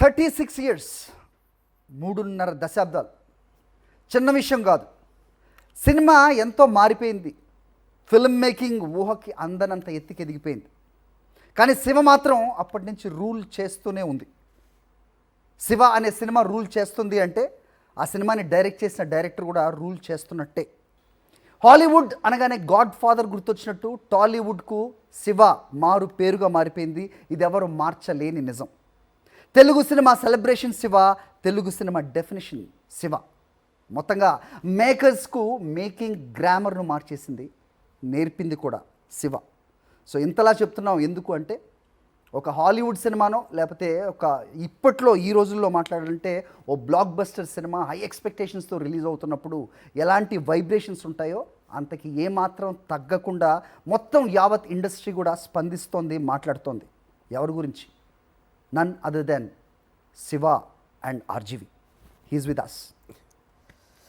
36 years, 3.5 దశాబ్దాలు చిన్న విషయం కాదు. సినిమా ఎంతో మారిపోయింది. ఫిల్మ్ మేకింగ్ ఊహకి అందనంత ఎత్తికి ఎదిగిపోయింది. కానీ శివ మాత్రం అప్పటి నుంచి రూల్ చేస్తూనే ఉంది. శివ అనే సినిమా రూల్ చేస్తుంది అంటే ఆ సినిమాని డైరెక్ట్ చేసిన డైరెక్టర్ కూడా రూల్ చేస్తున్నట్టే. హాలీవుడ్ అనగానే గాడ్ ఫాదర్ గుర్తొచ్చినట్టు టాలీవుడ్కు శివ మారు పేరుగా మారిపోయింది. ఇది ఎవరు మార్చలేని నిజం. Telugu cinema celebration Shiva, Telugu cinema definition Shiva. మొత్తంగా మేకర్స్కు మేకింగ్ గ్రామర్ను మార్చేసింది, నేర్పింది కూడా శివ. సో ఇంతలా చెప్తున్నాం ఎందుకు అంటే, ఒక హాలీవుడ్ సినిమానో లేకపోతే ఒక ఇప్పట్లో ఈ రోజుల్లో మాట్లాడాలంటే ఓ బ్లాక్ బస్టర్ సినిమా హై ఎక్స్పెక్టేషన్స్తో రిలీజ్ అవుతున్నప్పుడు ఎలాంటి వైబ్రేషన్స్ ఉంటాయో అంతకి ఏమాత్రం తగ్గకుండా మొత్తం యావత్ ఇండస్ట్రీ కూడా స్పందిస్తోంది, మాట్లాడుతోంది. ఎవరి గురించి? None other than Shiva and RGV. He's with us.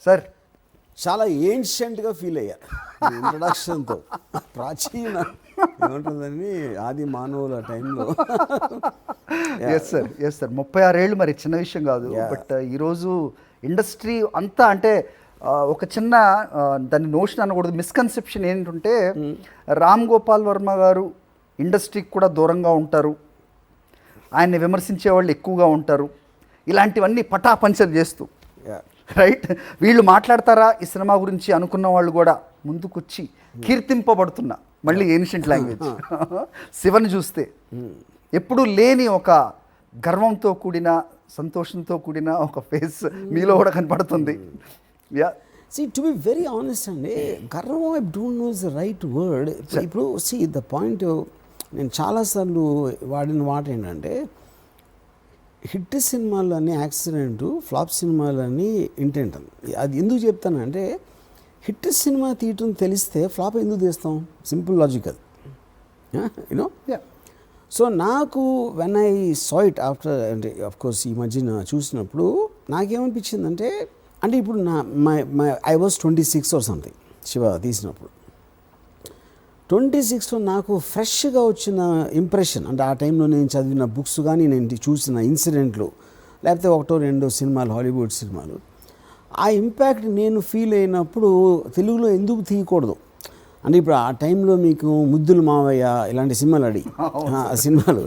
Sir, చాలా ఏన్షియంట్గా ఫీల్ అయ్యారు ఇంట్రడక్షన్తో. ప్రాచీన ఏముంటుందని ఆది మానవుల టైంలో. Yes sir, yes sir. 36 ఏళ్ళు మరి చిన్న విషయం కాదు. బట్ ఈరోజు ఇండస్ట్రీ అంతా అంటే ఒక చిన్న దాని నోషన్ అనకూడదు, మిస్కన్సెప్షన్ ఏంటంటే రామ్ గోపాల్ వర్మ గారు ఇండస్ట్రీకి కూడా దూరంగా ఉంటారు, ఆయన్ని విమర్శించే వాళ్ళు ఎక్కువగా ఉంటారు, ఇలాంటివన్నీ పటాపంచలు చేస్తూ రైట్ వీళ్ళు మాట్లాడతారా ఈ సినిమా గురించి అనుకున్న వాళ్ళు కూడా ముందుకొచ్చి కీర్తింపబడుతున్నా మళ్ళీ ఏన్షియంట్ లాంగ్వేజ్ శివని చూస్తే ఎప్పుడూ లేని ఒక గర్వంతో కూడిన సంతోషంతో కూడిన ఒక ఫేస్ మీలో కూడా కనపడుతుంది. Yeah, See, to be very honest అండి, గర్వం I don't know is the right word. ఇప్పుడు సి ద పాయింట్, నేను చాలాసార్లు వాడిన మాట ఏంటంటే, హిట్ సినిమాలని యాక్సిడెంట్, ఫ్లాప్ సినిమాలని ఇంటెంట్. అది ఎందుకు చెప్తానంటే, హిట్ సినిమా తీయటం తెలిస్తే ఫ్లాప్ ఎందుకు తీస్తాం? సింపుల్ లాజిక్ అది, యూనో. సో నాకు when I saw it after, అంటే ఆఫ్ కోర్స్ ఈ మధ్యన చూసినప్పుడు నాకేమనిపించిందంటే, అంటే ఇప్పుడు I was 26 or something Shiva తీసినప్పుడు. 26లో నాకు ఫ్రెష్గా వచ్చిన ఇంప్రెషన్, అంటే ఆ టైంలో నేను చదివిన బుక్స్ కానీ నేను చూసిన ఇన్సిడెంట్లు లేకపోతే 1-2 సినిమాలు, హాలీవుడ్ సినిమాలు, ఆ ఇంపాక్ట్ నేను ఫీల్ అయినప్పుడు తెలుగులో ఎందుకు తీయకూడదు అంటే, ఇప్పుడు ఆ టైంలో మీకు ముద్దులు మావయ్య ఇలాంటి సినిమాలు సినిమాలు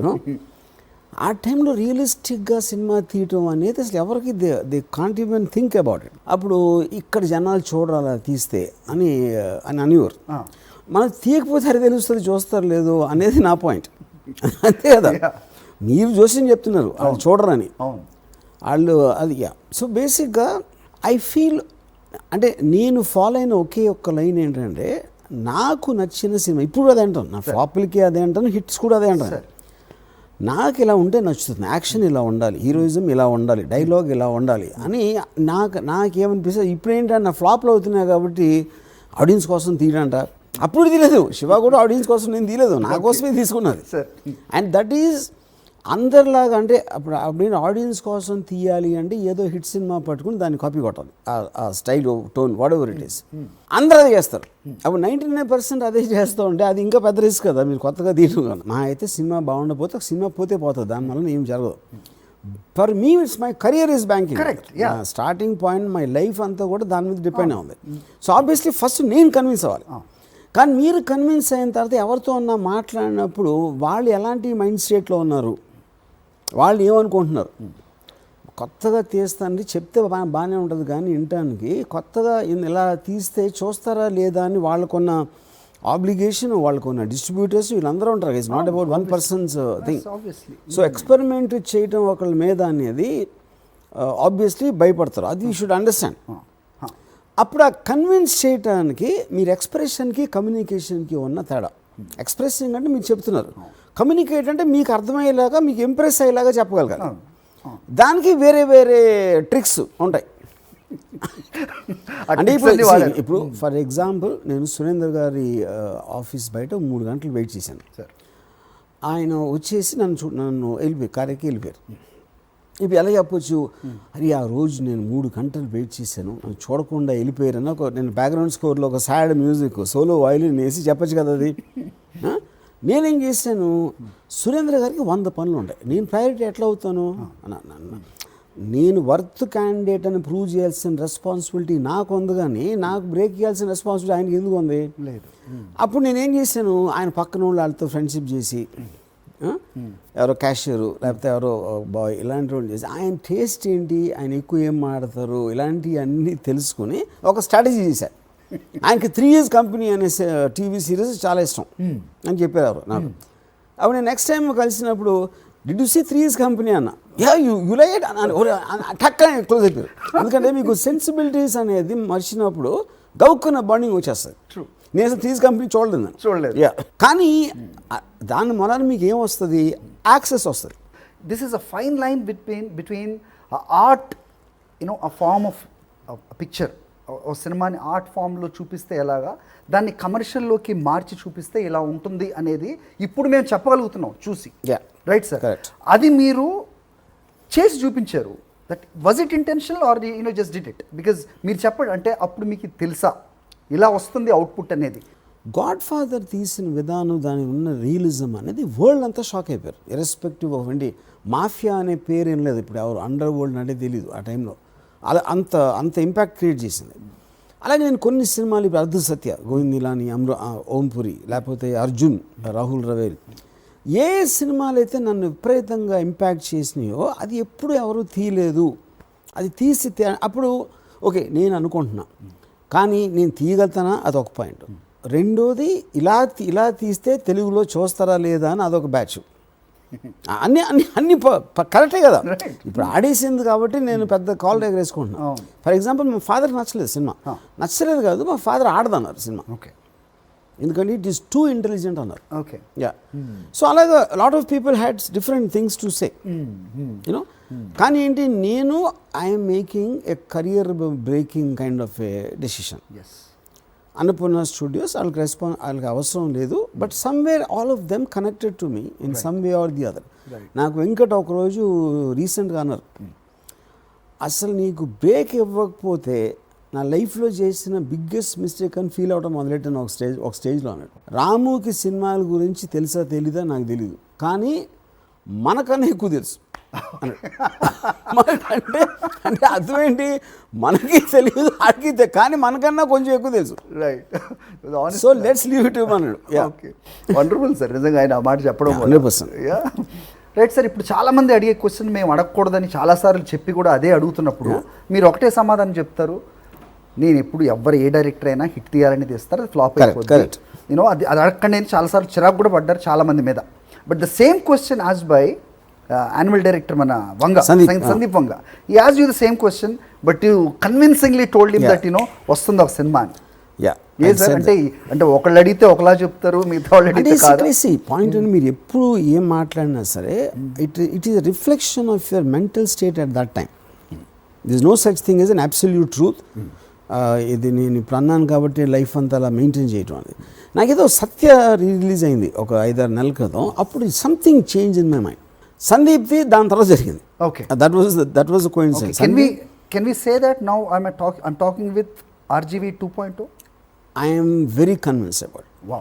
ఆ టైంలో రియలిస్టిక్గా సినిమా తీయటం అనేది అసలు ఎవరికి they can't even think about it. అప్పుడు ఇక్కడ జనాలు చూడాలా తీస్తే అని అనేవారు. మనకు తీయకపోతే అది తెలుస్తుంది, చూస్తారు లేదు అనేది నా పాయింట్. అంతే కదా, మీరు జోస్యం చెప్తున్నారు వాళ్ళు చూడరని, వాళ్ళు అది. సో బేసిక్గా ఐ ఫీల్, అంటే నేను ఫాలో అయిన ఒకే ఒక్క లైన్ ఏంటంటే, నాకు నచ్చిన సినిమా ఇప్పుడు అదే అంటాను, నా ఫ్లాపులకి అదే అంటాను, హిట్స్ కూడా అదే అంటాను. నాకు ఇలా ఉంటే నచ్చుతుంది, యాక్షన్ ఇలా ఉండాలి, హీరోయిజం ఇలా ఉండాలి, డైలాగ్ ఇలా ఉండాలి అని నాకేమనిపిస్తుంది. ఇప్పుడు ఏంటంటే నా ఫ్లాప్లు అవుతున్నాయి కాబట్టి ఆడియన్స్ కోసం తీయడంట. అప్పుడు తీయలేదు, శివ కూడా ఆడియన్స్ కోసం నేను తీయలేదు, నా కోసమే తీసుకున్నది. అండ్ దట్ ఈజ్ అందరిలాగా, అంటే అప్పుడు ఆడియన్స్ కోసం తీయాలి అంటే ఏదో హిట్ సినిమా పట్టుకుని దాన్ని కాపీ కొట్టాలి, ఆ style, tone, what ever it is. అందరూ అదే చేస్తారు. అప్పుడు 99% అదే చేస్తూ ఉంటే అది ఇంకా పెద్ద రిస్క్ కదా, మీరు కొత్తగా తీయడం. మా అయితే సినిమా బాగుండకపోతే సినిమా పోతే పోతుంది, దానివల్ల ఏం జరగదు. For me it's my career is banking. Starting point, my life అంతా కూడా దాని మీద డిపెండ్ అవుతుంది. సో ఆబ్వియస్లీ ఫస్ట్ నేను కన్విన్స్ అవ్వాలి. కానీ మీరు కన్విన్స్ అయిన తర్వాత ఎవరితో ఉన్నా మాట్లాడినప్పుడు వాళ్ళు ఎలాంటి మైండ్ స్టేట్లో ఉన్నారు, వాళ్ళు ఏమనుకుంటున్నారు, కొత్తగా తీస్తానని చెప్తే బాగానే ఉంటుంది కానీ వినటానికి, కొత్తగా ఇలా తీస్తే చూస్తారా లేదా అని వాళ్ళకున్న ఆబ్లిగేషన్, వాళ్ళకున్న డిస్ట్రిబ్యూటర్స్ వీళ్ళందరూ ఉంటారు. It's not about one persons thing. So experiment చేయటం ఒకళ్ళ మీద అనేది ఆబ్వియస్లీ భయపడతారు, అది యూ షుడ్ అండర్స్టాండ్. అప్పుడు ఆ కన్విన్స్ చేయటానికి మీరు ఎక్స్ప్రెషన్కి కమ్యూనికేషన్కి ఉన్న తేడా. ఎక్స్ప్రెషన్ అంటే మీరు చెప్తున్నారు, కమ్యూనికేట్ అంటే మీకు అర్థమయ్యేలాగా, మీకు ఇంప్రెస్ అయ్యేలాగా చెప్పగలగాలి. దానికి వేరే వేరే ట్రిక్స్ ఉంటాయి. అంటే ఇప్పుడు ఫర్ ఎగ్జాంపుల్, నేను సురేందర్ గారి ఆఫీస్ బయట 3 గంటలు వెయిట్ చేశాను. ఆయన వచ్చేసి నన్ను కార్యకి వెళ్ళిపోయారు. ఇప్పుడు ఎలా చెప్పొచ్చు, అది ఆ రోజు నేను 3 గంటలు వెయిట్ చేశాను, నన్ను చూడకుండా వెళ్ళిపోయారని నేను బ్యాక్గ్రౌండ్ స్కోర్లో ఒక సాడ్ మ్యూజిక్, సోలో వయలిన్ వేసి చెప్పచ్చు కదా అది. నేనేం చేశాను, సురేంద్ర గారికి 100 పనులు ఉంటాయి, నేను ప్రయారిటీ ఎట్లా అవుతాను నేను వర్త్ క్యాండిడేట్ అని ప్రూవ్ చేయాల్సిన రెస్పాన్సిబిలిటీ నాకు ఉంది, కానీ నాకు బ్రేక్ చేయాల్సిన రెస్పాన్సిబిలిటీ ఆయనకి ఎందుకు ఉంది లేదు. అప్పుడు నేనేం చేశాను, ఆయన పక్కన వాళ్ళతో ఫ్రెండ్షిప్ చేసి ఎవరో క్యాషియరు లేకపోతే ఎవరో బాయ్ ఇలాంటి వాళ్ళు చేసి ఆయన టేస్ట్ ఏంటి, ఆయన ఎక్కువ ఏం మాడతారు, ఇలాంటివి అన్నీ తెలుసుకుని ఒక స్ట్రాటజీ చేశారు. ఆయనకి 3 years కంపెనీ అనే టీవీ సిరీస్ చాలా ఇష్టం అని చెప్పారు నాకు. అప్పుడు నేను నెక్స్ట్ టైం కలిసినప్పుడు did you see 3 years company అన్న, యా యూ లైక్ ఇట్ టక్ అని క్లోజ్ అయిపోయారు. ఎందుకంటే మీకు సెన్సిబిలిటీస్ అనేది మర్చినప్పుడు గౌక్కున్న బాండింగ్ వచ్చేస్తుంది. నేను 3 years కంపెనీ చూడలేదు. కానీ దాని వలన మీకు ఏం వస్తుంది, యాక్సెస్ వస్తుంది. This is a fine line between art, a form of picture, ఓ సినిమాని ఆర్ట్ ఫామ్లో చూపిస్తే ఎలాగా, దాన్ని కమర్షియల్లోకి మార్చి చూపిస్తే ఎలా ఉంటుంది అనేది ఇప్పుడు మేము చెప్పగలుగుతున్నాం చూసి. రైట్ సార్, అది మీరు చేసి చూపించారు. That was it intentional or just did it because మీరు చెప్పండి, అంటే అప్పుడు మీకు తెలుసా ఇలా వస్తుంది అవుట్పుట్ అనేది? గాడ్ ఫాదర్ తీసిన విధానం, దాని ఉన్న రియలిజం అనేది వరల్డ్ అంతా షాక్ అయిపోయారు. ఇర్రెస్పెక్టివ్ ఆఫ్ మాఫియా అనే పేరు ఏం లేదు, ఇప్పుడు ఎవరు అండర్ వరల్డ్ అంటే తెలియదు ఆ టైంలో. అలా అంత ఇంపాక్ట్ క్రియేట్ చేసింది. అలాగే నేను కొన్ని సినిమాలు, ఇప్పుడు అర్ధ సత్య, గోవింద్ నిలాని, ఓంపురి, లేకపోతే అర్జున్, రాహుల్ రవేల్, ఏ సినిమాలు అయితే నన్ను విపరీతంగా ఇంపాక్ట్ చేసినాయో అది ఎప్పుడు ఎవరు తీయలేదు. అది తీసి అప్పుడు ఓకే నేను అనుకుంటున్నా, కానీ నేను తీయగలుగుతానా అదొక పాయింట్. రెండోది ఇలా తీస్తే తెలుగులో చూస్తారా లేదా అని అదొక బ్యాచ్. అన్ని కరెక్టే కదా. ఇప్పుడు ఆడేసింది కాబట్టి నేను పెద్ద కాల్ దగ్గర వేసుకుంటున్నాను. ఫర్ ఎగ్జాంపుల్ మా ఫాదర్ నచ్చలేదు సినిమా, నచ్చలేదు కాదు, మా ఫాదర్ ఆడదన్నారు సినిమా, ఎందుకంటే ఇట్ ఈస్ టూ ఇంటెలిజెంట్ అన్నారు. సో అలాగా lot of people had different things to say, you know. కానీ ఏంటి, నేను I'm making a career breaking kind of a decision. Annapurna studios వాళ్ళకి అవసరం లేదు, but somewhere all of them connected to me in some way or the other. నాకు వెంకట్ ఒకరోజు రీసెంట్గా అన్నారు, అసలు నీకు బ్రేక్ ఇవ్వకపోతే నా లైఫ్లో చేసిన బిగ్గెస్ట్ మిస్టేక్ అని ఫీల్ అవడం మొదలెట్టాను ఒక స్టేజ్లో అన్నాడు. రాముకి సినిమాల గురించి తెలుసా తెలీదా నాకు తెలీదు, కానీ మనకన్నా ఎక్కువ తెలుసు అంటే అర్థం ఏంటి, మనకి తెలియదు ఆడికి, కానీ మనకన్నా కొంచెం ఎక్కువ తెలుసు. సో లెట్స్ లీవ్ ఇట్ అన్నాడు. వండర్ఫుల్ సార్, నిజంగా ఆయన ఆ మాట చెప్పడం 100%. రైట్ సార్, ఇప్పుడు చాలామంది అడిగే క్వశ్చన్ మేము అడగకూడదని చాలాసార్లు చెప్పి కూడా అదే అడుగుతున్నప్పుడు మీరు ఒకటే సమాధానం చెప్తారు, నేను ఎప్పుడు ఎవరు ఏ డైరెక్టర్ అయినా హిట్ తీయాలని తీస్తారు, అది ఫ్లాప్ అయిపోతుంది. అది అడగండి అని చాలాసార్లు చిరాకు కూడా పడ్డారు చాలామంది మీద. బట్ ద సేమ్ క్వశ్చన్ ఆస్ బై యాన్యువల్ డైరెక్టర్ మన వంగ, సందీప్ వంగ. ఈ యాజ్ you the same question, but you convincingly told him that వస్తుంది ఒక సినిమా అని. ఏ సార్, అంటే ఒకళ్ళు అడిగితే ఒకలా చెప్తారు, మిగతా వాళ్ళు అడిగితే కాదు. పాయింట్ అని మీరు ఎప్పుడు ఏం మాట్లాడినా సరే it is reflection of your mental state at that time. This no such thing as an absolute truth. ఇది నేను ఇప్పుడు అన్నాను కాబట్టి లైఫ్ అంతా అలా మెయింటైన్ చేయటం అనేది. నాకేదో సత్య రిలీజ్ అయింది ఒక 5-6 నెలల క్రితం, అప్పుడు something change in my mind. సందీప్ది దాని తర్వాత జరిగింది. Okay, that was coincidence. Can we say that now I'm talking with RGV 2.0? I am very convinced about it. Wow.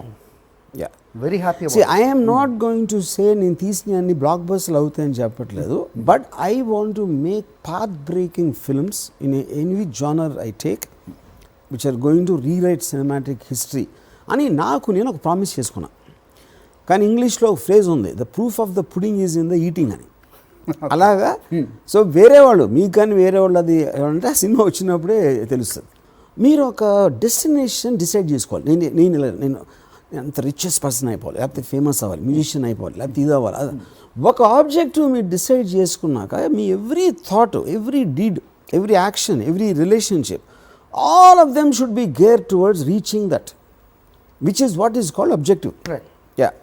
Yeah. Very happy about See, it. I am not going to say నేను తీసిన అన్ని black బస్టర్లు అవుతాయని చెప్పట్లేదు, but I want to make path breaking films in any genre I take which are going to rewrite cinematic history అని నేను ఒక promise చేసుకున్నా. కానీ ఇంగ్లీష్లో ఒక ఫ్రేజ్ ఉంది, the proof of the pudding is in the eating అని. అలాగా సో వేరే వాళ్ళు మీకు కానీ వేరే వాళ్ళు అది ఏమంటే ఆ సినిమా వచ్చినప్పుడే తెలుస్తుంది. మీరు ఒక డెస్టినేషన్ డిసైడ్ చేసుకోవాలి. నేను అంత రిచెస్ట్ పర్సన్ అయిపోవాలి, లేకపోతే ఫేమస్ అవ్వాలి, మ్యూజిషియన్ అయిపోవాలి, లేకపోతే ఇది అవ్వాలి. ఒక ఆబ్జెక్టివ్ మీరు డిసైడ్ చేసుకున్నాక మీ every thought, every deed, every action, every relationship, all of them should be gear towards reaching that, which is what is called objective. Right. Yeah.